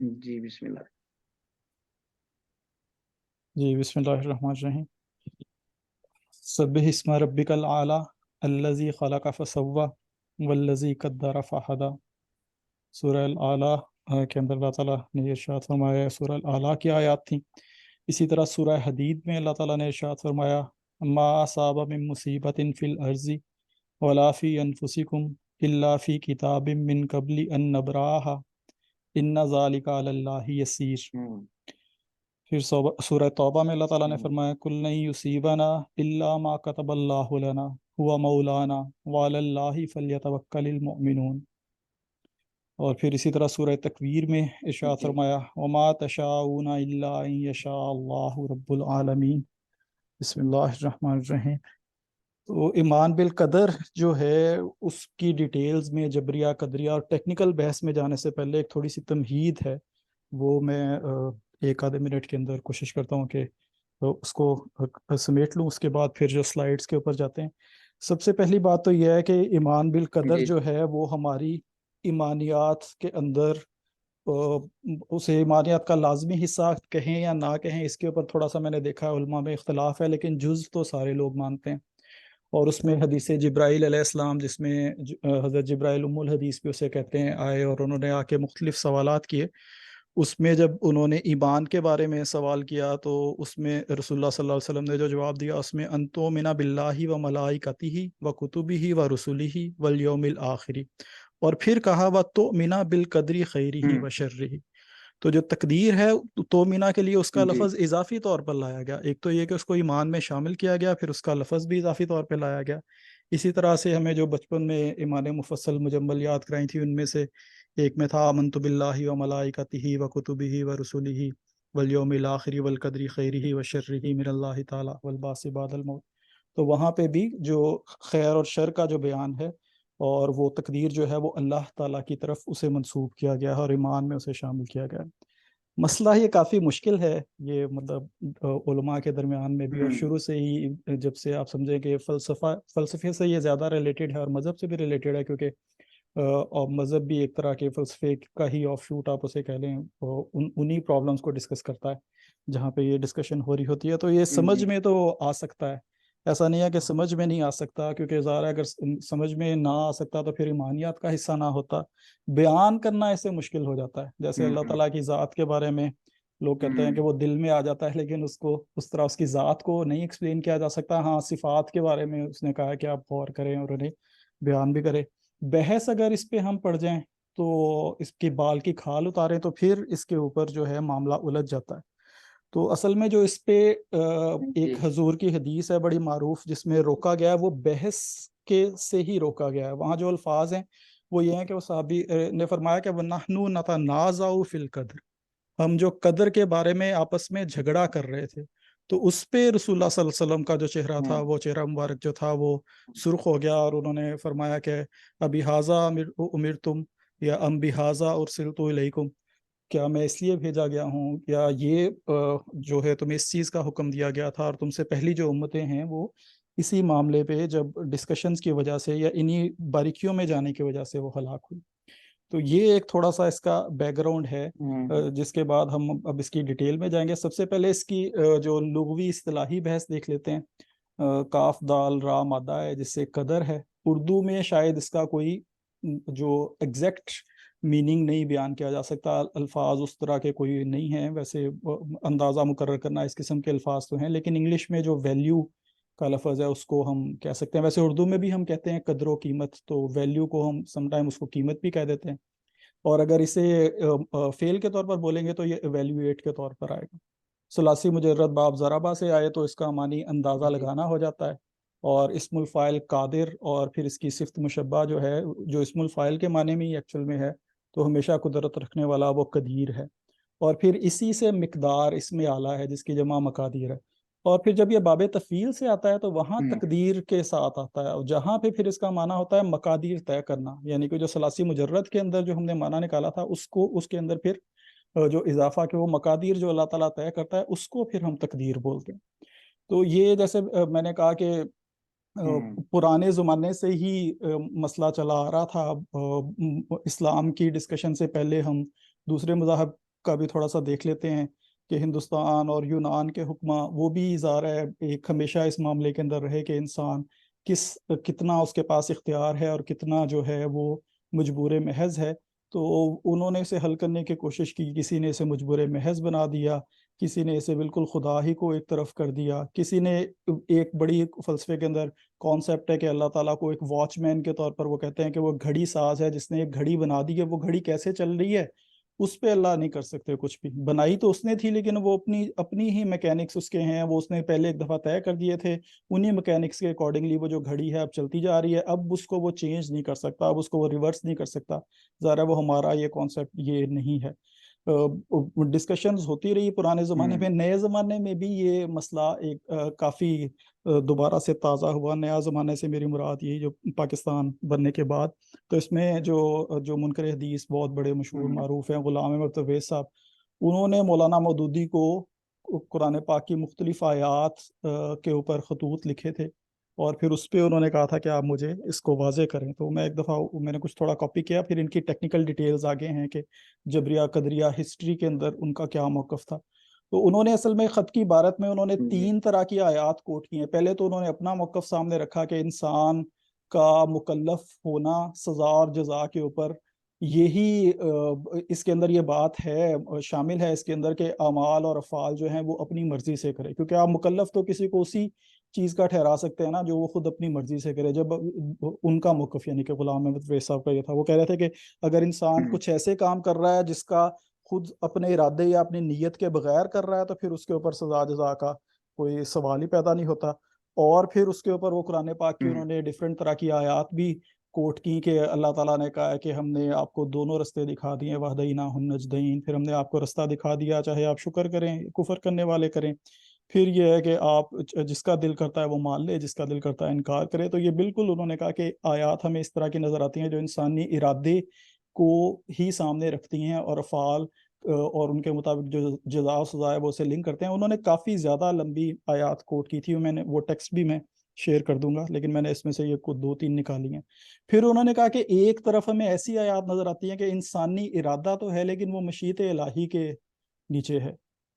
جی بسم اللہ. جی بسم اللہ الرحمن الرحیم. سبح اسم ربک الاعلی الذی خلق فسوی والذی قدر فہدی. سورہ الاعلیٰ کے اندر اللہ تعالیٰ نے ارشاد فرمایا. سورہ الاعلیٰ کی آیات تھیں. اسی طرح سورہ حدید میں اللہ تعالیٰ نے ارشاد فرمایا ما اصاب من مصیبت فی الارض ولا فی انفسکم الا فی کتاب من قبل ان نبرأها ان ذلک علی اللہ یسیر. پھر سورہ توبہ میں اللہ تعالیٰ نے فرمایا کل لن یصیبنا الا ما کتب اللہ لنا هو مولانا وعلی اللہ فلیتوکل المؤمنون. اور پھر اسی طرح سورہ تکویر میں ارشاد فرمایا وما تشاءون الا ان یشاء اللہ رب العالمین. بسم اللہ الرحمن الرحیم. تو ایمان بالقدر جو ہے اس کی ڈیٹیلز میں جبریہ قدریہ اور ٹیکنیکل بحث میں جانے سے پہلے ایک تھوڑی سی تمہید ہے، وہ میں ایک آدھے منٹ کے اندر کوشش کرتا ہوں کہ اس کو سمیٹ لوں. اس کے بعد پھر جو سلائیڈز کے اوپر جاتے ہیں. سب سے پہلی بات تو یہ ہے کہ ایمان بالقدر جی جو ہے وہ ہماری ایمانیات کے اندر اسے ایمانیات کا لازمی حصہ کہیں یا نہ کہیں، اس کے اوپر تھوڑا سا میں نے دیکھا علماء میں اختلاف ہے، لیکن جز تو سارے لوگ مانتے ہیں. اور اس میں حدیث جبرائیل علیہ السلام، جس میں حضرت جبرائیل ام الحدیث بھی اسے کہتے ہیں، آئے اور انہوں نے آ کے مختلف سوالات کیے. اس میں جب انہوں نے ایمان کے بارے میں سوال کیا تو اس میں رسول اللہ صلی اللہ علیہ وسلم نے جو جواب دیا اس میں ان تؤمن باللہ و ملائکتہ و کتبہ و رسلہ والیوم الآخر، اور پھر کہا وتؤمن بالقدر خیرہ و شرہ. تو جو تقدیر ہے تومنا کے لیے اس کا جی لفظ اضافی طور پر لایا گیا. ایک تو یہ کہ اس کو ایمان میں شامل کیا گیا، پھر اس کا لفظ بھی اضافی طور پہ لایا گیا. اسی طرح سے ہمیں جو بچپن میں ایمان مفصل مجمل یاد کرائی تھی، ان میں سے ایک میں تھا آمنت باللہ و ملائکتہ و کتبہ و رسلہ والیوم الآخر والقدر خیرہ و شرہ من اللہ تعالی والبعث بعد الموت. تو وہاں پہ بھی جو خیر اور شر کا جو بیان ہے اور وہ تقدیر جو ہے وہ اللہ تعالیٰ کی طرف اسے منسوب کیا گیا ہے اور ایمان میں اسے شامل کیا گیا ہے. مسئلہ یہ کافی مشکل ہے، یہ مطلب علماء کے درمیان میں بھی، اور شروع سے ہی جب سے آپ سمجھیں کہ فلسفے سے یہ زیادہ ریلیٹڈ ہے اور مذہب سے بھی ریلیٹڈ ہے، کیونکہ اور مذہب بھی ایک طرح کے فلسفے کا ہی آف شوٹ آپ اسے کہہ لیں، انہی پرابلمس کو ڈسکس کرتا ہے جہاں پہ یہ ڈسکشن ہو رہی ہوتی ہے. تو یہ سمجھ میں تو آ سکتا ہے، ایسا نہیں ہے کہ سمجھ میں نہیں آ سکتا، کیونکہ ظاہر ہے اگر سمجھ میں نہ آ سکتا تو پھر ایمانیات کا حصہ نہ ہوتا. بیان کرنا ایسے مشکل ہو جاتا ہے. جیسے اللہ تعالیٰ کی ذات کے بارے میں لوگ کہتے ہیں کہ وہ دل میں آ جاتا ہے، لیکن اس کو اس طرح اس کی ذات کو نہیں ایکسپلین کیا جا سکتا. ہاں صفات کے بارے میں اس نے کہا کہ آپ غور کریں اور انہیں بیان بھی کریں. بحث اگر اس پہ ہم پڑ جائیں تو اس کی بال کی کھال اتاریں تو پھر اس کے اوپر جو ہے معاملہ الجھ جاتا ہے. تو اصل میں جو اس پہ ایک حضور کی حدیث ہے بڑی معروف جس میں روکا گیا ہے، وہ بحث کے سے ہی روکا گیا ہے. وہاں جو الفاظ ہیں وہ یہ ہیں کہ وہ صحابی نے فرمایا کہ وَنَحْنُ نَتَنَازَعُ فِي الْقَدْرِ، ہم جو قدر کے بارے میں آپس میں جھگڑا کر رہے تھے. تو اس پہ رسول اللہ صلی اللہ علیہ وسلم کا جو چہرہ تھا، وہ چہرہ مبارک جو تھا وہ سرخ ہو گیا، اور انہوں نے فرمایا کہ ابی حاذا امرتم یا ام بہذا ارسلت الیکم، کیا میں اس لیے بھیجا گیا ہوں یا یہ جو ہے تمہیں اس چیز کا حکم دیا گیا تھا. اور تم سے پہلی جو امتیں ہیں وہ اسی معاملے پہ جب ڈسکشنز کی وجہ سے یا انہی باریکیوں میں جانے کی وجہ سے وہ ہلاک ہوئی. تو یہ ایک تھوڑا سا اس کا بیک گراؤنڈ ہے، جس کے بعد ہم اب اس کی ڈیٹیل میں جائیں گے. سب سے پہلے اس کی جو لغوی اصطلاحی بحث دیکھ لیتے ہیں. کاف دال را مادہ ہے جس سے قدر ہے. اردو میں شاید اس کا کوئی جو ایگزیکٹ میننگ نہیں بیان کیا جا سکتا، الفاظ اس طرح کے کوئی نہیں ہیں. ویسے اندازہ مقرر کرنا اس قسم کے الفاظ تو ہیں، لیکن انگلش میں جو ویلیو کا لفظ ہے اس کو ہم کہہ سکتے ہیں. ویسے اردو میں بھی ہم کہتے ہیں قدر و قیمت، تو ویلیو کو ہم سم ٹائم اس کو قیمت بھی کہہ دیتے ہیں. اور اگر اسے فعل کے طور پر بولیں گے تو یہ ایویلیویٹ کے طور پر آئے گا. ثلاثی مجرد باب ضربہ سے آئے تو اس کا معنی اندازہ لگانا ہو جاتا ہے. اور اسم الفاعل قادر، اور پھر اس کی صفت مشبہ جو ہے جو اسم الفاعل کے معنی میں ہی ایکچوئل میں ہے، تو ہمیشہ قدرت رکھنے والا وہ قدیر ہے. اور پھر اسی سے مقدار اسم اعلیٰ ہے جس کی جمع مقادیر ہے. اور پھر جب یہ باب تفعیل سے آتا ہے تو وہاں تقدیر کے ساتھ آتا ہے، اور جہاں پہ پھر اس کا معنی ہوتا ہے مقادیر طے کرنا. یعنی کہ جو ثلاثی مجرد کے اندر جو ہم نے معنی نکالا تھا اس کے اندر پھر جو اضافہ کہ وہ مقادیر جو اللہ تعالیٰ طے کرتا ہے اس کو پھر ہم تقدیر بولتے ہیں. تو یہ جیسے میں نے کہا کہ پرانے زمانے سے ہی مسئلہ چلا آ رہا تھا. اسلام کی ڈسکشن سے پہلے ہم دوسرے مذاہب کا بھی تھوڑا سا دیکھ لیتے ہیں کہ ہندوستان اور یونان کے حکماں وہ بھی ظاہر ہے ایک ہمیشہ اس معاملے کے اندر رہے کہ انسان کتنا اس کے پاس اختیار ہے اور کتنا جو ہے وہ مجبور محض ہے. تو انہوں نے اسے حل کرنے کی کوشش کی, کسی نے اسے مجبور محض بنا دیا, کسی نے اسے بالکل خدا ہی کو ایک طرف کر دیا, کسی نے ایک بڑی فلسفے کے اندر کانسیپٹ ہے کہ اللہ تعالیٰ کو ایک واچ مین کے طور پر وہ کہتے ہیں کہ وہ گھڑی ساز ہے جس نے ایک گھڑی بنا دی ہے, وہ گھڑی کیسے چل رہی ہے اس پہ اللہ نہیں کر سکتے کچھ بھی. بنائی تو اس نے تھی لیکن وہ اپنی ہی میکینکس اس کے ہیں, وہ اس نے پہلے ایک دفعہ طے کر دیے تھے, انہی میکینکس کے اکارڈنگلی وہ جو گھڑی ہے اب چلتی جا رہی ہے, اب اس کو وہ چینج نہیں کر سکتا, اب اس کو وہ ریورس نہیں کر سکتا. ظاہر ہے وہ ہمارا یہ کانسیپٹ یہ نہیں ہے. ڈسکشنز ہوتی رہی پرانے زمانے میں, نئے زمانے میں بھی یہ مسئلہ ایک کافی دوبارہ سے تازہ ہوا. نیا زمانے سے میری مراد یہی جو پاکستان بننے کے بعد, تو اس میں جو منکر حدیث بہت بڑے مشہور معروف ہیں غلام احمد پرویز صاحب, انہوں نے مولانا مودودی کو قرآن پاک کی مختلف آیات کے اوپر خطوط لکھے تھے, اور پھر اس پہ انہوں نے کہا تھا کہ آپ مجھے اس کو واضح کریں. تو میں ایک دفعہ میں نے کچھ تھوڑا کاپی کیا, پھر ان کی ٹیکنیکل ڈیٹیلز آگے ہیں کہ جبریہ قدریہ ہسٹری کے اندر ان کا کیا موقف تھا. تو انہوں نے اصل میں خط کی عبارت میں انہوں نے 3 طرح کی آیات کوٹ کی ہیں. پہلے تو انہوں نے اپنا موقف سامنے رکھا کہ انسان کا مکلف ہونا سزا اور جزا کے اوپر یہی اس کے اندر یہ بات ہے, شامل ہے اس کے اندر کہ اعمال اور افعال جو ہیں وہ اپنی مرضی سے کرے, کیونکہ آپ مکلف تو کسی کو اسی چیز کا ٹھہرا سکتے ہیں نا جو وہ خود اپنی مرضی سے کرے. جب ان کا موقف یعنی کہ غلام احمد پرویز صاحب کا یہ تھا, وہ کہہ رہے تھے کہ اگر انسان کچھ ایسے کام کر رہا ہے جس کا خود اپنے ارادے یا اپنی نیت کے بغیر کر رہا ہے تو پھر اس کے اوپر سزا جزا کا کوئی سوال ہی پیدا نہیں ہوتا. اور پھر اس کے اوپر وہ قرآن پاک کی انہوں نے ڈفرینٹ طرح کی آیات بھی کوٹ کی کہ اللہ تعالیٰ نے کہا ہے کہ ہم نے آپ کو دونوں رستے دکھا دیے, وہدیناہ النجدین, پھر ہم نے آپ کو رستہ دکھا دیا, چاہے آپ شکر کریں کفر کرنے والے کریں. پھر یہ ہے کہ آپ جس کا دل کرتا ہے وہ مان لے, جس کا دل کرتا ہے انکار کرے. تو یہ بالکل انہوں نے کہا کہ آیات ہمیں اس طرح کی نظر آتی ہیں جو انسانی ارادے کو ہی سامنے رکھتی ہیں اور افعال اور ان کے مطابق جو جزا و سزا ہے وہ اسے لنک کرتے ہیں. انہوں نے کافی زیادہ لمبی آیات کوٹ کی تھی, میں نے وہ ٹیکسٹ بھی میں شیئر کر دوں گا, لیکن میں نے اس میں سے یہ کچھ 2-3 نکالی ہیں. پھر انہوں نے کہا کہ ایک طرف ہمیں ایسی آیات نظر آتی ہیں کہ انسانی ارادہ تو ہے لیکن وہ مشیت الہی کے نیچے ہے,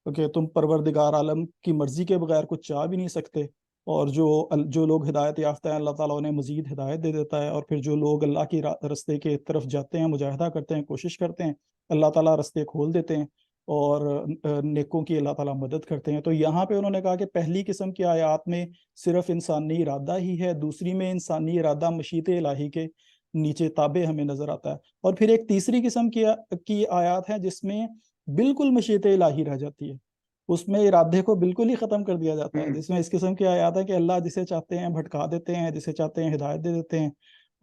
کیونکہ تم پروردگار عالم کی مرضی کے بغیر کچھ چاہ بھی نہیں سکتے, اور جو لوگ ہدایت یافتہ ہیں اللہ تعالیٰ انہیں مزید ہدایت دے دیتا ہے, اور پھر جو لوگ اللہ کی رستے کے طرف جاتے ہیں, مجاہدہ کرتے ہیں, کوشش کرتے ہیں, اللہ تعالیٰ رستے کھول دیتے ہیں اور نیکوں کی اللہ تعالیٰ مدد کرتے ہیں. تو یہاں پہ انہوں نے کہا کہ پہلی قسم کی آیات میں صرف انسانی ارادہ ہی ہے, دوسری میں انسانی ارادہ مشیت الہی کے نیچے تابع ہمیں نظر آتا ہے, اور پھر ایک تیسری قسم کی آیات ہے جس میں بالکل مشیت الہی رہ جاتی ہے, اس میں ارادے کو بالکل ہی ختم کر دیا جاتا ہے, جس میں اس قسم کی آیات ہے کہ اللہ جسے چاہتے ہیں بھٹکا دیتے ہیں, جسے چاہتے ہیں ہدایت دے دیتے ہیں,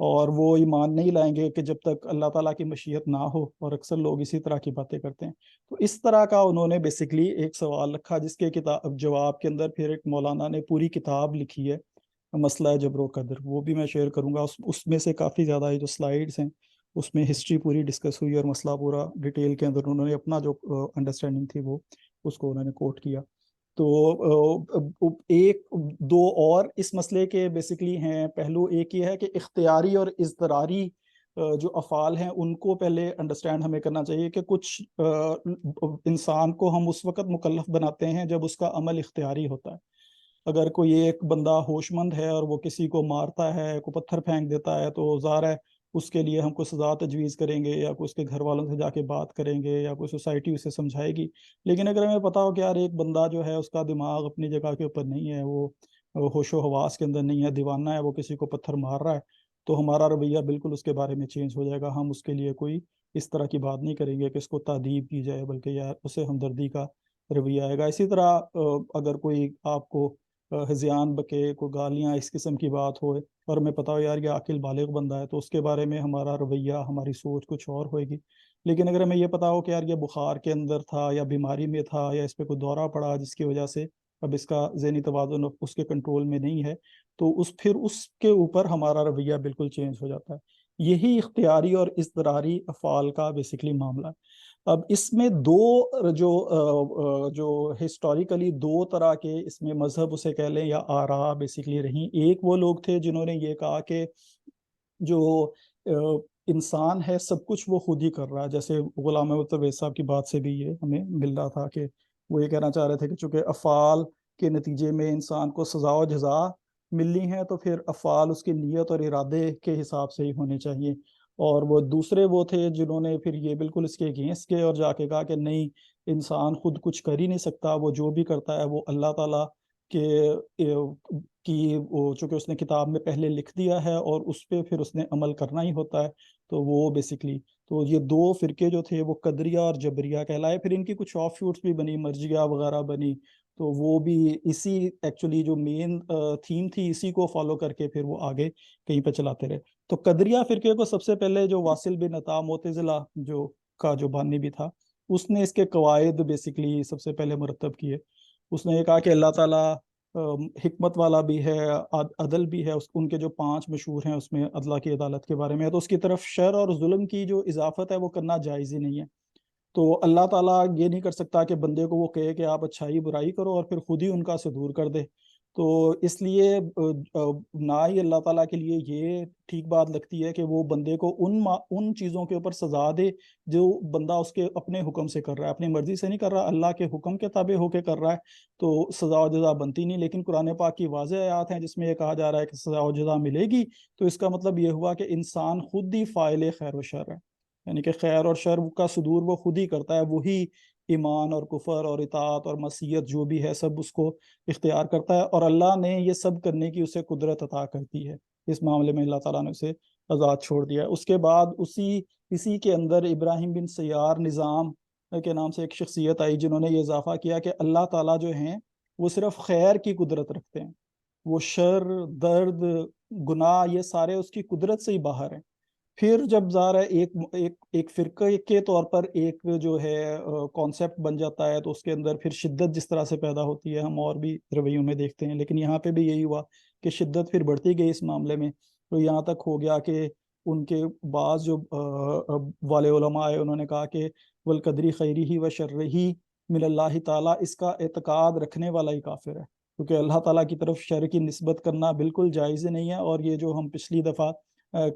اور وہ ایمان نہیں لائیں گے کہ جب تک اللہ تعالیٰ کی مشیت نہ ہو, اور اکثر لوگ اسی طرح کی باتیں کرتے ہیں. تو اس طرح کا انہوں نے بیسیکلی ایک سوال رکھا جس کے جواب کے اندر پھر ایک مولانا نے پوری کتاب لکھی ہے, مسئلہ جبر و قدر, وہ بھی میں شیئر کروں گا. اس میں سے کافی زیادہ جو سلائیڈز ہیں اس میں ہسٹری پوری ڈسکس ہوئی اور مسئلہ پورا ڈیٹیل کے اندر انہوں نے اپنا جو انڈرسٹینڈنگ تھی وہ اس کو انہوں نے کوٹ کیا. تو ایک دو اور اس مسئلے کے بیسیکلی ہیں پہلو. ایک یہ ہے کہ اختیاری اور اضطراری جو افعال ہیں ان کو پہلے انڈرسٹینڈ ہمیں کرنا چاہیے کہ کچھ انسان کو ہم اس وقت مکلف بناتے ہیں جب اس کا عمل اختیاری ہوتا ہے. اگر کوئی ایک بندہ ہوش مند ہے اور وہ کسی کو مارتا ہے, کوئی پتھر پھینک دیتا ہے, تو ظاہر ہے اس کے لیے ہم کوئی سزا تجویز کریں گے, یا کوئی اس کے گھر والوں سے جا کے بات کریں گے, یا کوئی سوسائٹی اسے سمجھائے گی. لیکن اگر ہمیں پتا ہو کہ یار ایک بندہ جو ہے اس کا دماغ اپنی جگہ کے اوپر نہیں ہے, وہ ہوش و حواس کے اندر نہیں ہے, دیوانہ ہے, وہ کسی کو پتھر مار رہا ہے, تو ہمارا رویہ بالکل اس کے بارے میں چینج ہو جائے گا. ہم اس کے لیے کوئی اس طرح کی بات نہیں کریں گے کہ اس کو تعذیب کی جائے, بلکہ یار اسے ہمدردی کا رویہ آئے گا. اسی طرح اگر کوئی آپ کو ہذیان بکے, کوئی گالیاں اس قسم کی بات ہوئے, اور ہمیں پتا ہو یار یہ عاقل بالغ بندہ ہے, تو اس کے بارے میں ہمارا رویہ, ہماری سوچ کچھ اور ہوئے گی. لیکن اگر ہمیں یہ پتا ہو کہ یار یہ بخار کے اندر تھا, یا بیماری میں تھا, یا اس پہ کوئی دورہ پڑا جس کی وجہ سے اب اس کا ذہنی توازن اس کے کنٹرول میں نہیں ہے, تو پھر اس کے اوپر ہمارا رویہ بالکل چینج ہو جاتا ہے. یہی اختیاری اور اضطراری افعال کا بیسیکلی معاملہ ہے. اب اس میں جو ہسٹوریکلی 2 طرح کے اس میں مذہب اسے کہہ لیں یا آراء بیسیکلی رہیں. ایک وہ لوگ تھے جنہوں نے یہ کہا کہ جو انسان ہے سب کچھ وہ خود ہی کر رہا ہے. جیسے غلام احمد پرویز صاحب کی بات سے بھی یہ ہمیں مل رہا تھا کہ وہ یہ کہنا چاہ رہے تھے کہ چونکہ افعال کے نتیجے میں انسان کو سزا و جزا ملنی ہے تو پھر افعال اس کی نیت اور ارادے کے حساب سے ہی ہونے چاہیے. اور وہ دوسرے وہ تھے جنہوں نے پھر یہ بالکل اس کے اگینسٹ کے اور جا کے کہا کہ نہیں، انسان خود کچھ کر ہی نہیں سکتا، وہ جو بھی کرتا ہے وہ اللہ تعالیٰ کے کی وہ چونکہ اس نے کتاب میں پہلے لکھ دیا ہے اور اس پہ پھر اس نے عمل کرنا ہی ہوتا ہے. تو وہ بیسکلی تو یہ دو فرقے جو تھے وہ قدریہ اور جبریہ کہلائے. پھر ان کی کچھ آف شوٹس بھی بنی، مرجیہ وغیرہ بنی، تو وہ بھی اسی ایکچولی جو مین تھیم تھی اسی کو فالو کر کے پھر وہ آگے کہیں پہ چلاتے رہے. تو قدریہ فرقے کو سب سے پہلے جو واصل بن عطا معتزلہ جو بانی بھی تھا، اس نے اس کے قواعد بیسکلی سب سے پہلے مرتب کیے. اس نے یہ کہا کہ اللہ تعالیٰ حکمت والا بھی ہے، عدل بھی ہے. ان کے جو 5 مشہور ہیں اس میں عدلہ کی عدالت کے بارے میں ہے. تو اس کی طرف شر اور ظلم کی جو اضافت ہے وہ کرنا جائز ہی نہیں ہے. تو اللہ تعالیٰ یہ نہیں کر سکتا کہ بندے کو وہ کہے کہ آپ اچھائی برائی کرو اور پھر خود ہی ان کا سے دور کر دے. تو اس لیے نہ ہی اللہ تعالیٰ کے لیے یہ ٹھیک بات لگتی ہے کہ وہ بندے کو ان چیزوں کے اوپر سزا دے جو بندہ اس کے اپنے حکم سے کر رہا ہے، اپنی مرضی سے نہیں کر رہا، اللہ کے حکم کے تابع ہو کے کر رہا ہے. تو سزا و جزا بنتی نہیں. لیکن قرآن پاک کی واضح آیات ہیں جس میں یہ کہا جا رہا ہے کہ سزا و جزا ملے گی. تو اس کا مطلب یہ ہوا کہ انسان خود ہی فاعل خیر و شر ہے، یعنی کہ خیر اور شر کا صدور وہ خود ہی کرتا ہے. وہی ایمان اور کفر اور اطاعت اور معصیت جو بھی ہے سب اس کو اختیار کرتا ہے، اور اللہ نے یہ سب کرنے کی اسے قدرت عطا کرتی ہے. اس معاملے میں اللہ تعالیٰ نے اسے آزاد چھوڑ دیا. اس کے بعد اسی کے اندر ابراہیم بن سیار نظام کے نام سے ایک شخصیت آئی جنہوں نے یہ اضافہ کیا کہ اللہ تعالیٰ جو ہیں وہ صرف خیر کی قدرت رکھتے ہیں، وہ شر، درد، گناہ یہ سارے اس کی قدرت سے ہی باہر ہیں. پھر جب ظاہر ہے ایک فرقے کے طور پر ایک جو ہے کانسیپٹ بن جاتا ہے تو اس کے اندر پھر شدت جس طرح سے پیدا ہوتی ہے ہم اور بھی رویوں میں دیکھتے ہیں. لیکن یہاں پہ بھی یہی ہوا کہ شدت پھر بڑھتی گئی اس معاملے میں. تو یہاں تک ہو گیا کہ ان کے بعض جو والے علماء آئے انہوں نے کہا کہ والقدری خیری ہی و شر ہی من اللہ تعالیٰ، اس کا اعتقاد رکھنے والا ہی کافر ہے، کیونکہ اللہ تعالیٰ کی طرف شر کی نسبت کرنا بالکل جائز نہیں ہے. اور یہ جو ہم پچھلی دفعہ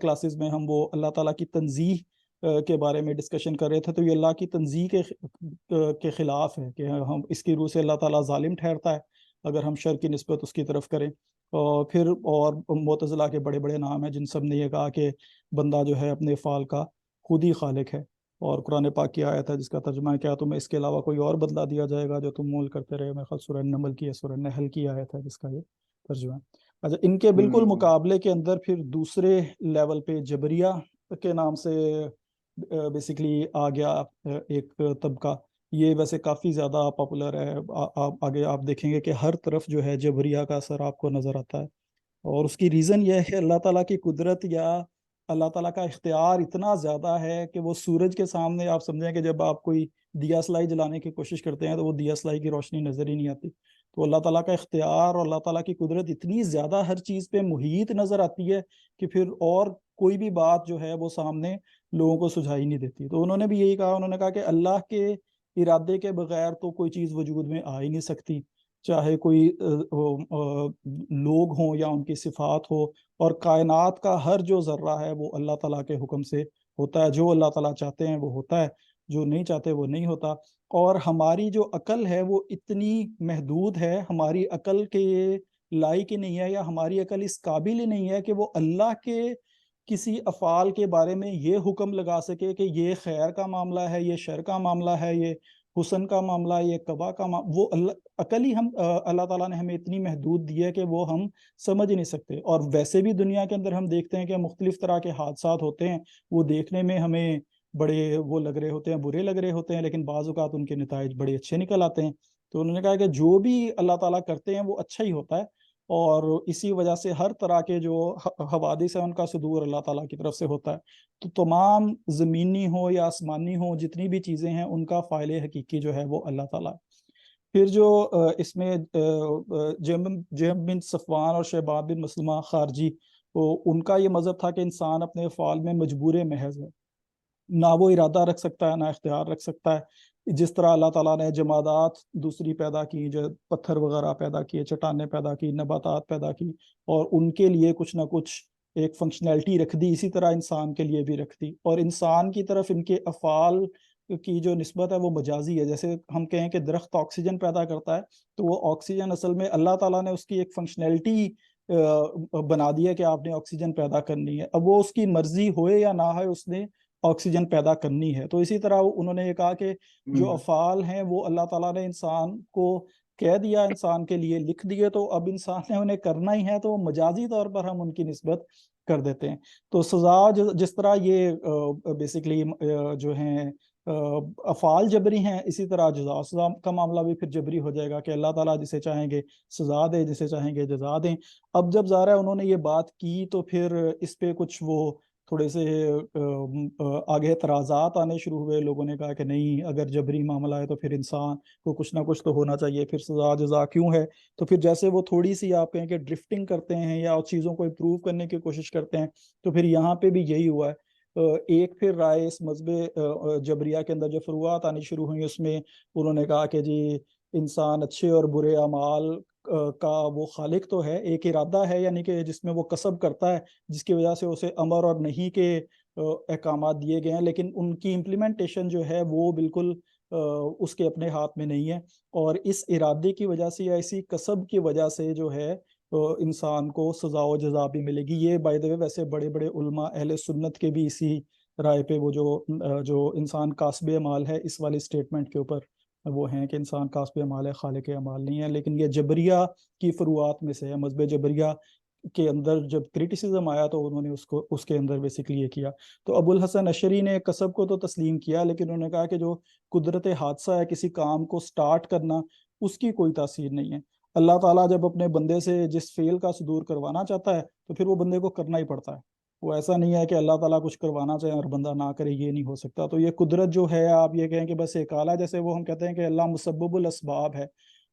کلاسز میں ہم وہ اللہ تعالیٰ کی تنزیح کے بارے میں ڈسکشن کر رہے تھے، تو یہ اللہ کی تنزیح کے خلاف ہے کہ ہم اس کی روح سے اللہ تعالیٰ ظالم ٹھہرتا ہے اگر ہم شر کی نسبت اس کی طرف کریں. پھر اور معتزلہ کے بڑے بڑے نام ہیں جن سب نے یہ کہا کہ بندہ جو ہے اپنے افعال کا خود ہی خالق ہے. اور قرآن پاک کی آیت ہے جس کا ترجمہ ہے کیا تمہیں اس کے علاوہ کوئی اور بدلہ دیا جائے گا جو تم مول کرتے رہے. میرے خیال سورہ نمل کی ہے، سورہ نحل کی آیت ہے جس کا یہ ترجمہ ہے. اچھا، ان کے بالکل مقابلے کے اندر پھر دوسرے لیول پہ جبریہ کے نام سے بیسکلی آ گیا ایک طبقہ. یہ ویسے کافی زیادہ پاپولر ہے. آگے آپ دیکھیں گے کہ ہر طرف جو ہے جبریہ کا اثر آپ کو نظر آتا ہے. اور اس کی ریزن یہ ہے اللہ تعالیٰ کی قدرت یا اللہ تعالیٰ کا اختیار اتنا زیادہ ہے کہ وہ سورج کے سامنے آپ سمجھیں کہ جب آپ کوئی دیا سلائی جلانے کی کوشش کرتے ہیں تو وہ دیا سلائی کی روشنی نظر ہی نہیں آتی. تو اللہ تعالیٰ کا اختیار اور اللہ تعالیٰ کی قدرت اتنی زیادہ ہر چیز پہ محیط نظر آتی ہے کہ پھر اور کوئی بھی بات جو ہے وہ سامنے لوگوں کو سجھائی نہیں دیتی. تو انہوں نے بھی یہی کہا، انہوں نے کہا کہ اللہ کے ارادے کے بغیر تو کوئی چیز وجود میں آ ہی نہیں سکتی، چاہے کوئی لوگ ہوں یا ان کی صفات ہو. اور کائنات کا ہر جو ذرہ ہے وہ اللہ تعالیٰ کے حکم سے ہوتا ہے. جو اللہ تعالیٰ چاہتے ہیں وہ ہوتا ہے، جو نہیں چاہتے وہ نہیں ہوتا. اور ہماری جو عقل ہے وہ اتنی محدود ہے، ہماری عقل کے لائق ہی نہیں ہے یا ہماری عقل اس قابل ہی نہیں ہے کہ وہ اللہ کے کسی افعال کے بارے میں یہ حکم لگا سکے کہ یہ خیر کا معاملہ ہے، یہ شر کا معاملہ ہے، یہ حسن کا معاملہ ہے، یہ قبا کا معاملہ. وہ عقل ہی اللہ تعالیٰ نے ہمیں اتنی محدود دی ہے کہ وہ ہم سمجھ نہیں سکتے. اور ویسے بھی دنیا کے اندر ہم دیکھتے ہیں کہ مختلف طرح کے حادثات ہوتے ہیں، وہ دیکھنے میں ہمیں بڑے وہ لگ رہے ہوتے ہیں، برے لگ رہے ہوتے ہیں، لیکن بعض اوقات ان کے نتائج بڑے اچھے نکل آتے ہیں. تو انہوں نے کہا کہ جو بھی اللہ تعالیٰ کرتے ہیں وہ اچھا ہی ہوتا ہے، اور اسی وجہ سے ہر طرح کے جو حوادث ہیں ان کا صدور اللہ تعالیٰ کی طرف سے ہوتا ہے. تو تمام زمینی ہو یا آسمانی ہو جتنی بھی چیزیں ہیں ان کا فاعل حقیقی جو ہے وہ اللہ تعالیٰ. پھر جو اس میں جہم بن صفوان اور شہباب بن مسلمہ خارجی، ان کا یہ مذہب تھا کہ انسان اپنے افعال میں مجبور محض ہے، نہ وہ ارادہ رکھ سکتا ہے نہ اختیار رکھ سکتا ہے. جس طرح اللہ تعالیٰ نے جمادات دوسری پیدا کی، جو پتھر وغیرہ پیدا کیے، چٹانیں پیدا کی، نباتات پیدا کی، اور ان کے لیے کچھ نہ کچھ ایک فنکشنالٹی رکھ دی، اسی طرح انسان کے لیے بھی رکھ دی، اور انسان کی طرف ان کے افعال کی جو نسبت ہے وہ مجازی ہے. جیسے ہم کہیں کہ درخت آکسیجن پیدا کرتا ہے، تو وہ آکسیجن اصل میں اللہ تعالیٰ نے اس کی ایک فنکشنالٹی بنا دی ہے کہ آپ نے آکسیجن پیدا کرنی ہے. اب وہ اس کی مرضی ہوئے یا نہ ہوئے، اس نے آکسیجن پیدا کرنی ہے. تو اسی طرح انہوں نے یہ کہا کہ جو افعال ہیں وہ اللہ تعالیٰ نے انسان کو کہہ دیا، انسان کے لیے لکھ دیے، تو اب انسان نے انہیں کرنا ہی ہے، تو مجازی طور پر ہم ان کی نسبت کر دیتے ہیں. تو سزا جس طرح یہ بیسیکلی جو ہیں افعال جبری ہیں، اسی طرح جزا سزا کا معاملہ بھی پھر جبری ہو جائے گا کہ اللہ تعالیٰ جسے چاہیں گے سزا دے، جسے چاہیں گے جزا دیں. اب جب ظاہر ہے انہوں نے یہ بات کی تو پھر اس پہ کچھ وہ تھوڑے سے آگے اعتراضات آنے شروع ہوئے. لوگوں نے کہا کہ نہیں، اگر جبری معاملہ ہے تو پھر انسان کو کچھ نہ کچھ تو ہونا چاہیے، پھر سزا جزا کیوں ہے؟ تو پھر جیسے وہ تھوڑی سی آپ کہیں کہ ڈرفٹنگ کرتے ہیں یا چیزوں کو امپروو کرنے کی کوشش کرتے ہیں، تو پھر یہاں پہ بھی یہی ہوا ہے. ایک پھر رائے اس مذہب جبریہ کے اندر جو فروعات آنی شروع ہوئی، اس میں انہوں نے کہا کہ جی انسان اچھے اور برے اعمال کا وہ خالق تو ہے، ایک ارادہ ہے، یعنی کہ جس میں وہ کسب کرتا ہے، جس کی وجہ سے اسے امر اور نہیں کے احکامات دیے گئے ہیں، لیکن ان کی امپلیمنٹیشن جو ہے وہ بالکل اس کے اپنے ہاتھ میں نہیں ہے. اور اس ارادے کی وجہ سے یا اسی کسب کی وجہ سے جو ہے انسان کو سزا و جزا بھی ملے گی. یہ بائی دا وے ویسے بڑے بڑے علماء اہل سنت کے بھی اسی رائے پہ وہ جو انسان کاسب اعمال ہے، اس والی سٹیٹمنٹ کے اوپر وہ ہیں کہ انسان کاسب اعمال ہے، خالق اعمال نہیں ہے. لیکن یہ جبریہ کی فروعات میں سے ہے. مذہب جبریہ کے اندر جب کریٹیسزم آیا تو انہوں نے اس کے اندر بیسکلی یہ کیا. تو ابو الحسن اشعری نے کسب کو تو تسلیم کیا، لیکن انہوں نے کہا کہ جو قدرت حادثہ ہے، کسی کام کو سٹارٹ کرنا، اس کی کوئی تاثیر نہیں ہے. اللہ تعالیٰ جب اپنے بندے سے جس فعل کا صدور کروانا چاہتا ہے تو پھر وہ بندے کو کرنا ہی پڑتا ہے. وہ ایسا نہیں ہے کہ اللہ تعالیٰ کچھ کروانا چاہے اور بندہ نہ کرے، یہ نہیں ہو سکتا. تو یہ قدرت جو ہے، آپ یہ کہیں کہ بس ایک آلہ، جیسے وہ ہم کہتے ہیں کہ اللہ مسبب الاسباب ہے،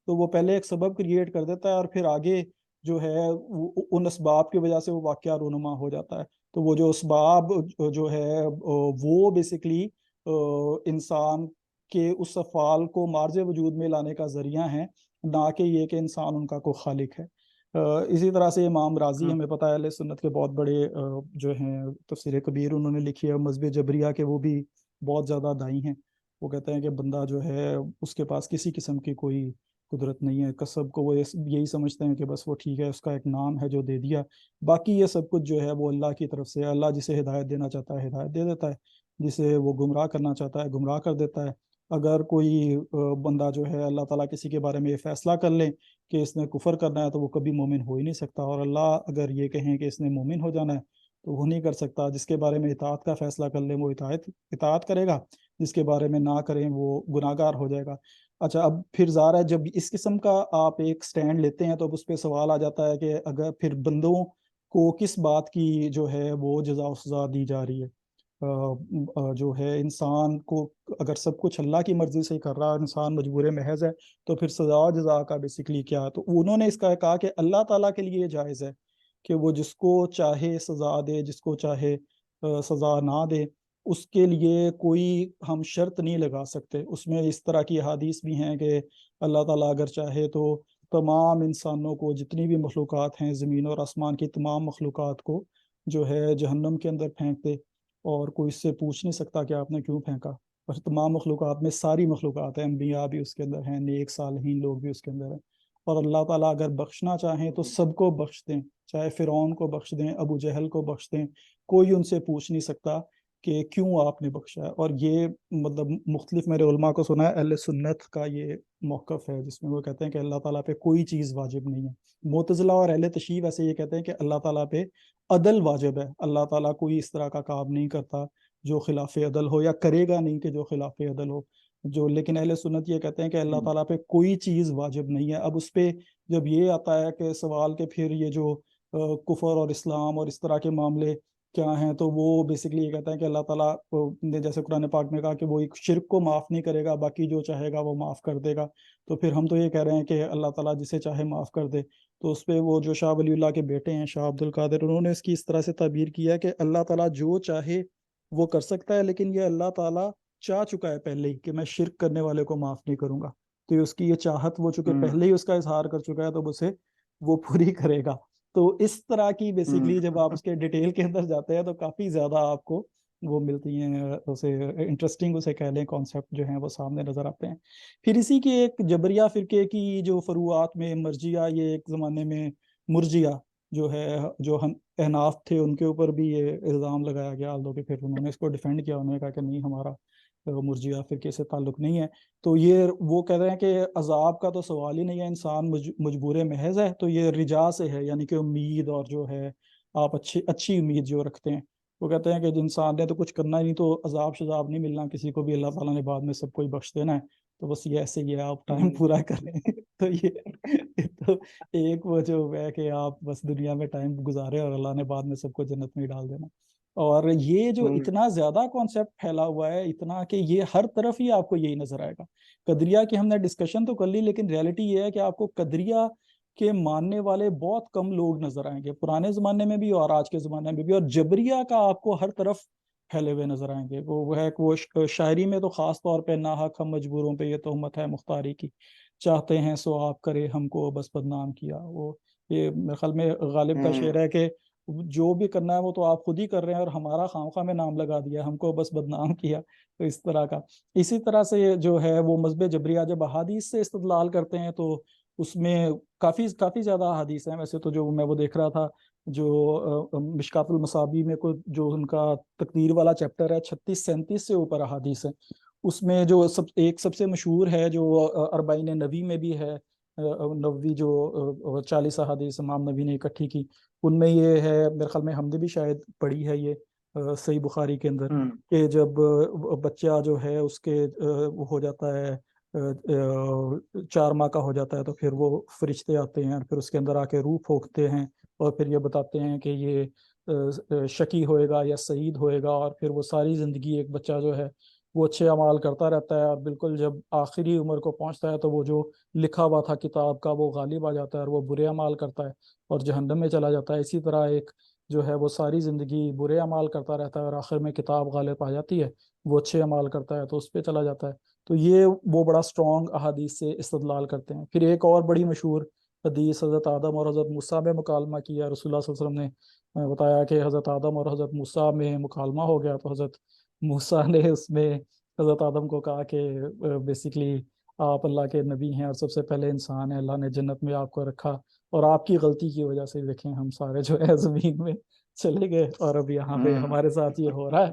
تو وہ پہلے ایک سبب کریٹ کر دیتا ہے اور پھر آگے جو ہے ان اسباب کی وجہ سے وہ واقعہ رونما ہو جاتا ہے. تو وہ جو اسباب جو ہے وہ بیسکلی انسان کے اس افعال کو مارز وجود میں لانے کا ذریعہ ہیں، نہ کہ یہ کہ انسان ان کا کوئی خالق ہے. اسی طرح سے امام راضی، ہمیں پتہ ہے اہل سنت کے بہت بڑے جو ہیں تفسیر کبیر انہوں نے لکھی ہے. مذہب جبریہ کے وہ بھی بہت زیادہ دائی ہیں. وہ کہتے ہیں کہ بندہ جو ہے اس کے پاس کسی قسم کی کوئی قدرت نہیں ہے. کسب کو وہ یہی سمجھتے ہیں کہ بس وہ ٹھیک ہے، اس کا ایک نام ہے جو دے دیا، باقی یہ سب کچھ جو ہے وہ اللہ کی طرف سے. اللہ جسے ہدایت دینا چاہتا ہے ہدایت دے دیتا ہے، جسے وہ گمراہ کرنا چاہتا ہے گمراہ کر دیتا ہے. اگر کوئی بندہ جو ہے اللہ تعالیٰ کسی کے بارے میں یہ فیصلہ کر لیں کہ اس نے کفر کرنا ہے، تو وہ کبھی مومن ہو ہی نہیں سکتا. اور اللہ اگر یہ کہیں کہ اس نے مومن ہو جانا ہے تو وہ نہیں کر سکتا. جس کے بارے میں اطاعت کا فیصلہ کر لیں وہ اطاعت کرے گا، جس کے بارے میں نہ کریں وہ گناہ گار ہو جائے گا. اچھا، اب پھر ظاہر ہے جب اس قسم کا آپ ایک سٹینڈ لیتے ہیں تو اب اس پہ سوال آ جاتا ہے کہ اگر پھر بندوں کو کس بات کی جو ہے وہ جزا و سزا دی جا رہی ہے؟ جو ہے انسان کو اگر سب کچھ اللہ کی مرضی سے کر رہا ہے، انسان مجبور محض ہے، تو پھر سزا و جزا کا بیسکلی کیا؟ تو انہوں نے اس کا کہا کہ اللہ تعالیٰ کے لیے جائز ہے کہ وہ جس کو چاہے سزا دے، جس کو چاہے سزا نہ دے. اس کے لیے کوئی ہم شرط نہیں لگا سکتے. اس میں اس طرح کی احادیث بھی ہیں کہ اللہ تعالیٰ اگر چاہے تو تمام انسانوں کو، جتنی بھی مخلوقات ہیں زمین اور آسمان کی تمام مخلوقات کو جو ہے جہنم کے اندر پھینک دے، اور کوئی اس سے پوچھ نہیں سکتا کہ آپ نے کیوں پھینکا. اور تمام مخلوقات میں ساری مخلوقات ہیں، انبیاء بھی اس کے اندر ہیں، نیک صالحین لوگ بھی اس کے اندر ہیں. اور اللہ تعالیٰ اگر بخشنا چاہیں تو سب کو بخش دیں، چاہے فرعون کو بخش دیں، ابو جہل کو بخش دیں. کوئی ان سے پوچھ نہیں سکتا کہ کیوں آپ نے بخشا ہے. اور یہ مطلب مختلف میرے علماء کو سنا ہے، اہل سنت کا یہ موقف ہے جس میں وہ کہتے ہیں کہ اللہ تعالیٰ پہ کوئی چیز واجب نہیں ہے. معتزلہ اور اہل تشیع ویسے یہ کہتے ہیں کہ اللہ تعالیٰ پہ عدل واجب ہے. اللہ تعالیٰ کوئی اس طرح کا کام نہیں کرتا جو خلاف عدل ہو، یا کرے گا نہیں کہ جو خلاف عدل ہو. لیکن اہل سنت یہ کہتے ہیں کہ اللہ تعالیٰ پہ کوئی چیز واجب نہیں ہے. اب اس پہ جب یہ آتا ہے کہ سوال کہ پھر یہ جو کفر اور اسلام اور اس طرح کے معاملے کیا ہیں، تو وہ بیسکلی یہ کہتا ہے کہ اللہ تعالیٰ نے جیسے قرآن پاک میں کہا کہ وہ ایک شرک کو معاف نہیں کرے گا، باقی جو چاہے گا وہ معاف کر دے گا. تو پھر ہم تو یہ کہہ رہے ہیں کہ اللہ تعالیٰ جسے چاہے معاف کر دے. تو اس پہ وہ جو شاہ ولی اللہ کے بیٹے ہیں شاہ عبد القادر، انہوں نے اس کی اس طرح سے تعبیر کیا کہ اللہ تعالیٰ جو چاہے وہ کر سکتا ہے، لیکن یہ اللہ تعالیٰ چاہ چکا ہے پہلے ہی کہ میں شرک کرنے والے کو معاف نہیں کروں گا. تو اس کی یہ چاہت وہ چونکہ پہلے ہی اس کا اظہار کر چکا ہے تو اسے وہ پوری کرے گا. تو اس طرح کی ہوں بیسکلی جب آپ اس کے ڈیٹیل کے اندر جاتے ہیں تو کافی زیادہ آپ کو وہ ملتی ہیں، اسے انٹرسٹنگ اسے کہہ لیں کنسیپٹ جو ہیں وہ سامنے نظر آتے ہیں. پھر اسی کی ایک جبریہ فرقے کی جو فروعات میں مرجیہ، یہ ایک زمانے میں مرجیہ جو ہے، جو ہم احناف تھے ان کے اوپر بھی یہ الزام لگایا گیا، although کہ پھر انہوں نے اس کو ڈیفینڈ کیا، انہوں نے کہا کہ نہیں، ہمارا مرجیہ فرقے سے تعلق نہیں ہے. تو یہ وہ کہہ رہے ہیں کہ عذاب کا تو سوال ہی نہیں ہے، انسان مجبور محض ہے. تو یہ رجا سے ہے، یعنی کہ امید، اور جو ہے آپ اچھی امید جو رکھتے ہیں. وہ کہتے ہیں کہ انسان نے تو کچھ کرنا ہی نہیں، تو عذاب شذاب نہیں ملنا کسی کو بھی، اللہ تعالیٰ نے بعد میں سب کو ہی بخش دینا ہے. تو بس یہ ایسے ہی ہے، آپ ٹائم پورا کریں. تو یہ تو ایک وہ جو ہے کہ آپ بس دنیا میں ٹائم گزارے اور اللہ نے بعد میں سب کو جنت میں ڈال دینا. اور یہ جو اتنا زیادہ کانسیپٹ پھیلا ہوا ہے، اتنا کہ یہ ہر طرف ہی آپ کو یہی نظر آئے گا. قدریہ کی ہم نے ڈسکشن تو کر لی، لیکن ریالٹی یہ ہے کہ آپ کو قدریہ کے ماننے والے بہت کم لوگ نظر آئیں گے، پرانے زمانے میں بھی اور آج کے زمانے میں بھی. اور جبریہ کا آپ کو ہر طرف پھیلے ہوئے نظر آئیں گے. وہ ہے کہ وہ شاعری میں تو خاص طور پہ ناحق ہم مجبوروں پہ یہ تہمت ہے مختاری کی، چاہتے ہیں سو آپ کرے ہم کو بس بدنام کیا. وہ یہ میرے خیال میں غالب کا شعر ہے کہ جو بھی کرنا ہے وہ تو آپ خود ہی کر رہے ہیں، اور ہمارا خواہ میں نام لگا دیا، ہم کو بس بدنام کیا. تو اس طرح کا. اسی طرح سے جو ہے وہ مذہب جبریہ جب احادیث سے استدلال کرتے ہیں تو اس میں کافی زیادہ احادیث ہیں. ویسے تو جو میں وہ دیکھ رہا تھا، جو مشکات المصابیح میں جو ان کا تقدیر والا چیپٹر ہے، 36-37 سے اوپر احادیث ہیں. اس میں جو سب سے مشہور ہے جو اربعین نبی میں بھی ہے، نبوی جو 40 احادیث امام نبی نے اکٹھی کی، ان میں یہ ہے، میرے خیال میں ہم نے بھی شاید پڑھی ہے یہ صحیح بخاری کے اندر، کہ جب بچہ جو ہے اس کے وہ ہو جاتا ہے 4 ماہ کا ہو جاتا ہے، تو پھر وہ فرشتے آتے ہیں اور پھر اس کے اندر آ کے روح پھونکتے ہیں، اور پھر یہ بتاتے ہیں کہ یہ شقی ہوئے گا یا سعید ہوئے گا. اور پھر وہ ساری زندگی ایک بچہ جو ہے وہ اچھے اعمال کرتا رہتا ہے، اور بالکل جب آخری عمر کو پہنچتا ہے تو وہ جو لکھا ہوا تھا کتاب کا وہ غالب آ جاتا ہے، اور وہ برے اعمال کرتا ہے اور جہنم میں چلا جاتا ہے. اسی طرح ایک جو ہے وہ ساری زندگی برے اعمال کرتا رہتا ہے، اور آخر میں کتاب غالب آ جاتی ہے، وہ اچھے اعمال کرتا ہے تو اس پہ چلا جاتا ہے. تو یہ وہ بڑا اسٹرانگ احادیث سے استدلال کرتے ہیں. پھر ایک اور بڑی مشہور حدیث حضرت آدم اور حضرت موسیٰ میں مکالمہ کیا. رسول اللہ صلی اللہ علیہ وسلم نے بتایا کہ حضرت آدم اور حضرت موسیٰ میں مکالمہ ہو گیا، تو حضرت موسیٰ نے اس میں حضرت آدم کو کہا کہ بیسیکلی آپ اللہ کے نبی ہیں اور سب سے پہلے انسان ہیں، اللہ نے جنت میں آپ کو رکھا، اور آپ کی غلطی کی وجہ سے دیکھیں ہم سارے جو ہے زمین میں چلے گئے، اور اب یہاں پہ ہمارے ساتھ یہ ہو رہا ہے.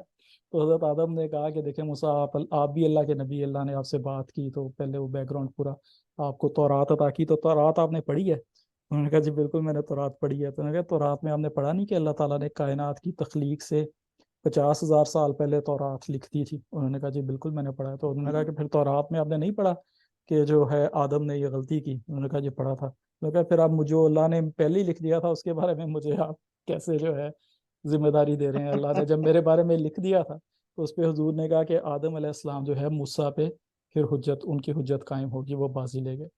تو حضرت آدم نے کہا کہ دیکھیں موسیٰ، آپ بھی اللہ کے نبی، اللہ نے آپ سے بات کی. تو پہلے وہ بیک گراؤنڈ پورا آپ کو تورات عطا کی. تو تورات آپ نے پڑھی ہے؟ انہوں نے کہا جی بالکل میں نے تورات پڑھی ہے. تو انہوں نے کہا تورات میں آپ نے پڑھا نہیں کہ اللہ تعالیٰ نے کائنات کی تخلیق سے 50,000 سال پہلے تورات لکھ دی تھی؟ انہوں نے کہا جی بالکل میں نے پڑھا ہے. تو انہوں نے کہا کہ پھر تورات میں آپ نے نہیں پڑھا کہ جو ہے آدم نے یہ غلطی کی؟ انہوں نے کہا جی پڑھا تھا. انہوں نے کہا پھر آپ جو اللہ نے پہلے ہی لکھ دیا تھا اس کے بارے میں مجھے آپ کیسے جو ہے ذمہ داری دے رہے ہیں؟ اللہ نے جب میرے بارے میں لکھ دیا تھا تو اس پہ حضور نے کہا کہ آدم علیہ السلام جو ہے موسیٰ پہ پھر ان کی حجت قائم ہوگی، وہ بازی لے گئے.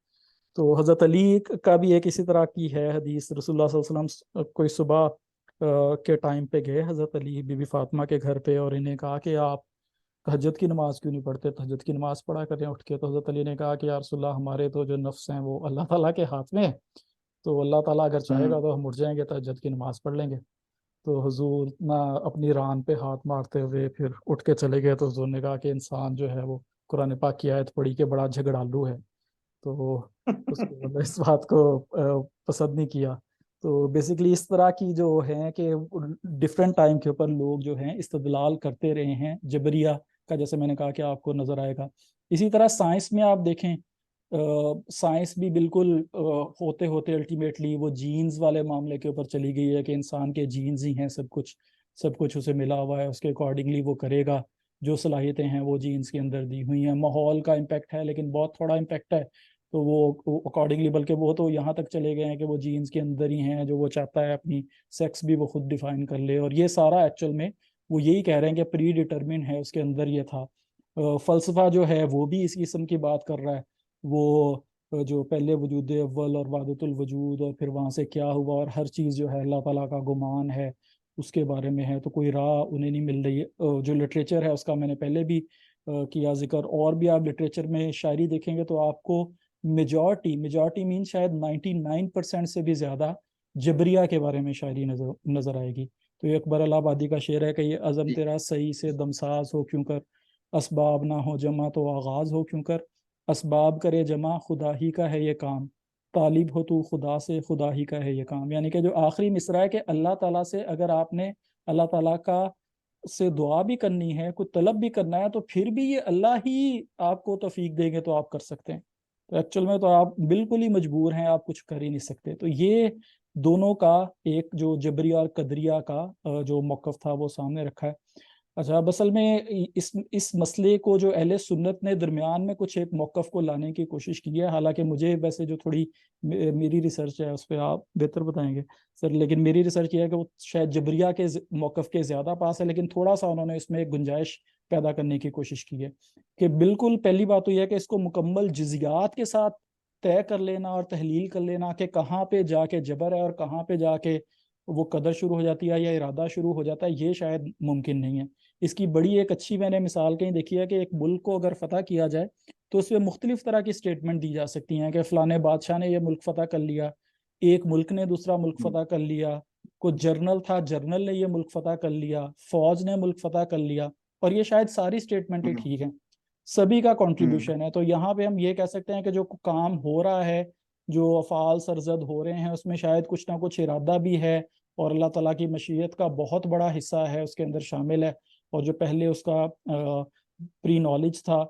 تو حضرت علی کا بھی ایک اسی طرح کی ہے حدیث. رسول اللہ صلی اللہ علیہ وسلم کوئی صبح کے ٹائم پہ گئے حضرت علی بی بی فاطمہ کے گھر پہ، اور انہیں کہا کہ آپ تہجد کی نماز کیوں نہیں پڑھتے، تہجد کی نماز پڑھا کریں اٹھ کے. تو حضرت علی نے کہا کہ یا رسول اللہ، ہمارے تو جو نفس ہیں وہ اللہ تعالیٰ کے ہاتھ میں ہے، تو اللہ تعالیٰ اگر چاہے گا تو ہم اٹھ جائیں گے، تہجد کی نماز پڑھ لیں گے. تو حضور نہ اپنی ران پہ ہاتھ مارتے ہوئے پھر اٹھ کے چلے گئے. تو حضور نے کہا کہ انسان جو ہے وہ قرآن پاک کی آیت پڑھی کہ بڑا جھگڑالو ہے، تو اس کو اس بات کو پسند نہیں کیا. تو بیسیکلی اس طرح کی جو ہیں کہ ڈفرینٹ ٹائم کے اوپر لوگ جو ہیں استدلال کرتے رہے ہیں. جبریہ کا جیسے میں نے کہا کہ آپ کو نظر آئے گا. اسی طرح سائنس میں آپ دیکھیں، سائنس بھی بالکل ہوتے ہوتے الٹیمیٹلی وہ جینز والے معاملے کے اوپر چلی گئی ہے کہ انسان کے جینز ہی ہیں سب کچھ اسے ملا ہوا ہے، اس کے اکارڈنگلی وہ کرے گا. جو صلاحیتیں ہیں وہ جینز کے اندر دی ہوئی ہیں. ماحول کا امپیکٹ ہے لیکن بہت تھوڑا امپیکٹ ہے، تو وہ اکارڈنگلی، بلکہ وہ تو یہاں تک چلے گئے ہیں کہ وہ جینز کے اندر ہی ہیں، جو وہ چاہتا ہے اپنی سیکس بھی وہ خود ڈیفائن کر لے. اور یہ سارا ایکچوئل میں وہ یہی کہہ رہے ہیں کہ پری ڈیٹرمن ہے، اس کے اندر یہ تھا. فلسفہ جو ہے وہ بھی اس قسم کی بات کر رہا ہے، وہ جو پہلے وجود اول اور وحدت الوجود، اور پھر وہاں سے کیا ہوا، اور ہر چیز جو ہے اللہ تعالیٰ کا گمان ہے اس کے بارے میں ہے. تو کوئی راہ انہیں نہیں مل رہی. جو لٹریچر ہے اس کا میں نے پہلے بھی کیا ذکر، اور بھی آپ لٹریچر میں شاعری دیکھیں گے تو آپ کو میجورٹی مین شاید 99% سے بھی زیادہ جبریہ کے بارے میں شاعری نظر آئے گی۔ تو یہ اکبر الہ آبادی کا شعر ہے کہ یہ عزم جی تیرا صحیح سے دمساز ہو کیوں کر، اسباب نہ ہو جمع تو آغاز ہو کیوں کر، اسباب کرے جمع خدا ہی کا ہے یہ کام، طالب ہو تو خدا سے خدا ہی کا ہے یہ کام۔ یعنی کہ جو آخری مصرع ہے کہ اللہ تعالیٰ سے اگر آپ نے اللہ تعالیٰ کا سے دعا بھی کرنی ہے، کوئی طلب بھی کرنا ہے، تو پھر بھی یہ اللہ ہی آپ کو توفیق دیں گے تو آپ کر سکتے ہیں۔ تو ایکچول میں تو آپ بالکل ہی مجبور ہیں، آپ کچھ کر ہی نہیں سکتے۔ تو یہ دونوں کا ایک جو جبریہ اور قدریہ کا جو موقف تھا وہ سامنے رکھا ہے۔ اچھا، اب اصل میں اس مسئلے کو جو اہل سنت نے درمیان میں کچھ ایک موقف کو لانے کی کوشش کی ہے، حالانکہ مجھے ویسے جو تھوڑی میری ریسرچ ہے اس پہ آپ بہتر بتائیں گے سر، لیکن میری ریسرچ یہ ہے کہ وہ شاید جبریہ کے موقف کے زیادہ پاس ہے، لیکن تھوڑا سا انہوں نے اس میں ایک گنجائش پیدا کرنے کی کوشش کی ہے کہ بالکل پہلی بات تو یہ ہے کہ اس کو مکمل جزیات کے ساتھ طے کر لینا اور تحلیل کر لینا کہ کہاں پہ جا کے جبر ہے اور کہاں پہ جا کے وہ قدر شروع ہو جاتی ہے یا ارادہ شروع ہو جاتا ہے، یہ شاید ممکن نہیں ہے۔ اس کی بڑی ایک اچھی میں نے مثال کہیں دیکھی ہے کہ ایک ملک کو اگر فتح کیا جائے تو اس میں مختلف طرح کی سٹیٹمنٹ دی جا سکتی ہیں کہ فلانے بادشاہ نے یہ ملک فتح کر لیا، ایک ملک نے دوسرا ملک فتح کر لیا، کوئی جرنل تھا جرنل نے یہ ملک فتح کر لیا، فوج نے ملک فتح کر لیا، اور یہ شاید ساری سٹیٹمنٹیں ٹھیک ہیں، سبھی کا کنٹریبیوشن ہے۔ تو یہاں پہ ہم یہ کہہ سکتے ہیں کہ جو کام ہو رہا ہے، جو افعال سرزد ہو رہے ہیں، اس میں شاید کچھ نہ کچھ ارادہ بھی ہے، اور اللہ تعالیٰ کی مشیت کا بہت بڑا حصہ ہے اس کے اندر شامل ہے، اور جو پہلے اس کا پری نالج تھا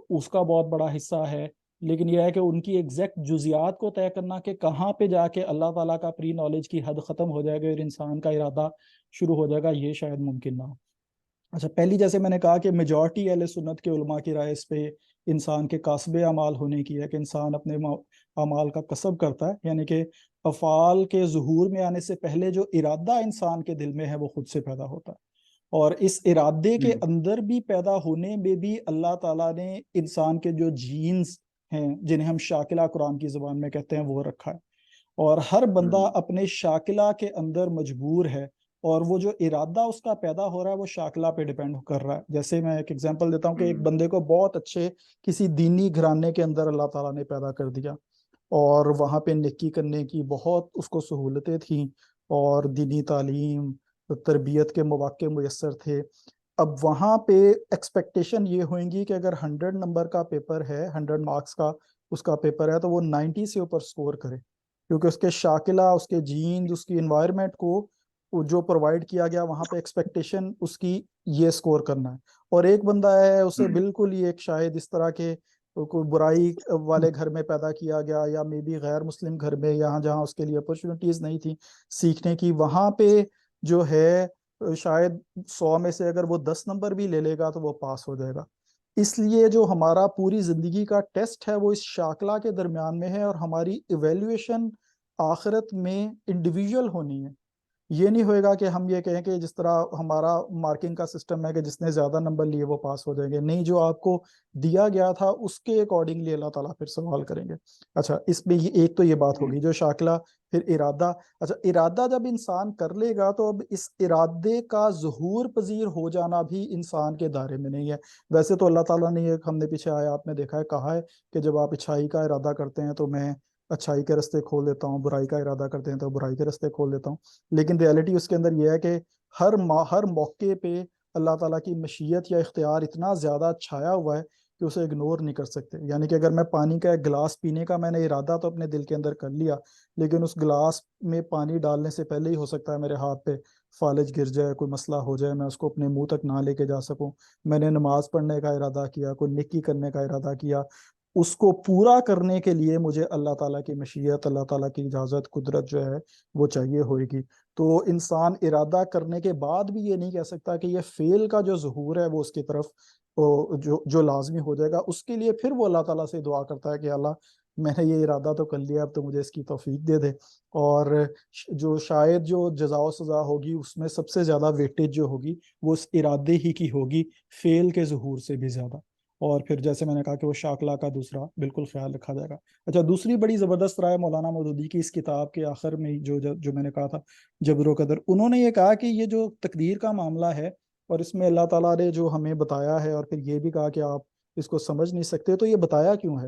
اس کا بہت بڑا حصہ ہے۔ لیکن یہ ہے کہ ان کی ایگزیکٹ جزیات کو طے کرنا کہ کہاں پہ جا کے اللہ تعالیٰ کا پری نالج کی حد ختم ہو جائے گا اور انسان کا ارادہ شروع ہو جائے گا، یہ شاید ممکن نہ ہو۔ اچھا، پہلی جیسے میں نے کہا کہ میجورٹی اہل سنت کے علماء کی رائے اس پہ انسان کے کاسب اعمال ہونے کی ہے کہ انسان اپنے اعمال کا کسب کرتا ہے، یعنی کہ افعال کے ظہور میں آنے سے پہلے جو ارادہ انسان کے دل میں ہے وہ خود سے پیدا ہوتا ہے، اور اس ارادے کے اندر بھی پیدا ہونے میں بھی اللہ تعالیٰ نے انسان کے جو جینز ہیں جنہیں ہم شاکلہ قرآن کی زبان میں کہتے ہیں وہ رکھا ہے، اور ہر بندہ اپنے شاکلہ کے اندر مجبور ہے، اور وہ جو ارادہ اس کا پیدا ہو رہا ہے وہ شاکلہ پہ ڈیپینڈ کر رہا ہے۔ جیسے میں ایک ایگزامپل دیتا ہوں کہ ایک بندے کو بہت اچھے کسی دینی گھرانے کے اندر اللہ تعالیٰ نے پیدا کر دیا، اور وہاں پہ نیکی کرنے کی بہت اس کو سہولتیں تھیں، اور دینی تعلیم تربیت کے مواقع میسر تھے۔ اب وہاں پہ ایکسپیکٹیشن یہ ہوئیں گی کہ اگر 100 نمبر کا پیپر ہے، 100 مارکس کا اس کا پیپر ہے، تو وہ 90 سے اوپر سکور کرے، کیونکہ اس کے شاکلہ، اس کے جینز، اس کی انوائرمنٹ کو جو پرووائڈ کیا گیا وہاں پہ ایکسپیکٹیشن اس کی یہ سکور کرنا ہے۔ اور ایک بندہ ہے اسے بالکل ہی ایک شاید اس طرح کے کوئی برائی والے گھر میں پیدا کیا گیا، یا مے بی غیر مسلم گھر میں، یہاں جہاں اس کے لیے اپرچونیٹیز نہیں تھی سیکھنے کی، وہاں پہ جو ہے شاید 100 میں سے اگر وہ 10 نمبر بھی لے لے گا تو وہ پاس ہو جائے گا۔ اس لیے جو ہمارا پوری زندگی کا ٹیسٹ ہے وہ اس شاکلہ کے درمیان میں ہے، اور ہماری ایویلیویشن آخرت میں انڈیویجول ہونی ہے۔ یہ نہیں ہوئے گا کہ ہم یہ کہیں کہ جس طرح ہمارا مارکنگ کا سسٹم ہے کہ جس نے زیادہ نمبر لیے وہ پاس ہو جائیں گے، نہیں، جو آپ کو دیا گیا تھا اس کے اکارڈنگلی اللہ تعالیٰ پھر سوال کریں گے۔ اچھا، اس میں ایک تو یہ بات ہوگی جو شاکلہ، پھر ارادہ۔ اچھا، ارادہ جب انسان کر لے گا تو اب اس ارادے کا ظہور پذیر ہو جانا بھی انسان کے دائرے میں نہیں ہے۔ ویسے تو اللہ تعالیٰ نے یہ ہم نے پیچھے آیات میں دیکھا ہے، کہا ہے کہ جب آپ اچھائی کا ارادہ کرتے ہیں تو میں اچھائی کے رستے کھول دیتا ہوں، برائی کا ارادہ کرتے ہیں تو برائی کے رستے کھول دیتا ہوں۔ لیکن ریالٹی اس کے اندر یہ ہے کہ ہر موقع پہ اللہ تعالیٰ کی مشیت یا اختیار اتنا زیادہ چھایا ہوا ہے کہ اسے اگنور نہیں کر سکتے۔ یعنی کہ اگر میں پانی کا ایک گلاس پینے کا میں نے ارادہ تو اپنے دل کے اندر کر لیا، لیکن اس گلاس میں پانی ڈالنے سے پہلے ہی ہو سکتا ہے میرے ہاتھ پہ فالج گر جائے، کوئی مسئلہ ہو جائے، میں اس کو اپنے منہ تک نہ لے کے جا سکوں۔ میں نے نماز پڑھنے کا ارادہ کیا، کوئی نیکی کرنے کا ارادہ کیا، اس کو پورا کرنے کے لیے مجھے اللہ تعالیٰ کی مشیت، اللہ تعالیٰ کی اجازت، قدرت جو ہے وہ چاہیے ہوئے گی۔ تو انسان ارادہ کرنے کے بعد بھی یہ نہیں کہہ سکتا کہ یہ فعل کا جو ظہور ہے وہ اس کی طرف جو لازمی ہو جائے گا۔ اس کے لیے پھر وہ اللہ تعالیٰ سے دعا کرتا ہے کہ اللہ، میں نے یہ ارادہ تو کر لیا، اب تو مجھے اس کی توفیق دے دے۔ اور جو شاید جو جزا و سزا ہوگی اس میں سب سے زیادہ ویٹیج جو ہوگی وہ اس ارادے ہی کی ہوگی، فعل کے ظہور سے بھی زیادہ۔ اور پھر جیسے میں نے کہا کہ وہ شاکلہ کا دوسرا بالکل خیال رکھا جائے گا۔ اچھا، دوسری بڑی زبردست رائے مولانا مودودی کی اس کتاب کے آخر میں جو میں نے کہا تھا جبر و قدر، انہوں نے یہ کہا کہ یہ جو تقدیر کا معاملہ ہے اور اس میں اللہ تعالیٰ نے جو ہمیں بتایا ہے، اور پھر یہ بھی کہا کہ آپ اس کو سمجھ نہیں سکتے، تو یہ بتایا کیوں ہے؟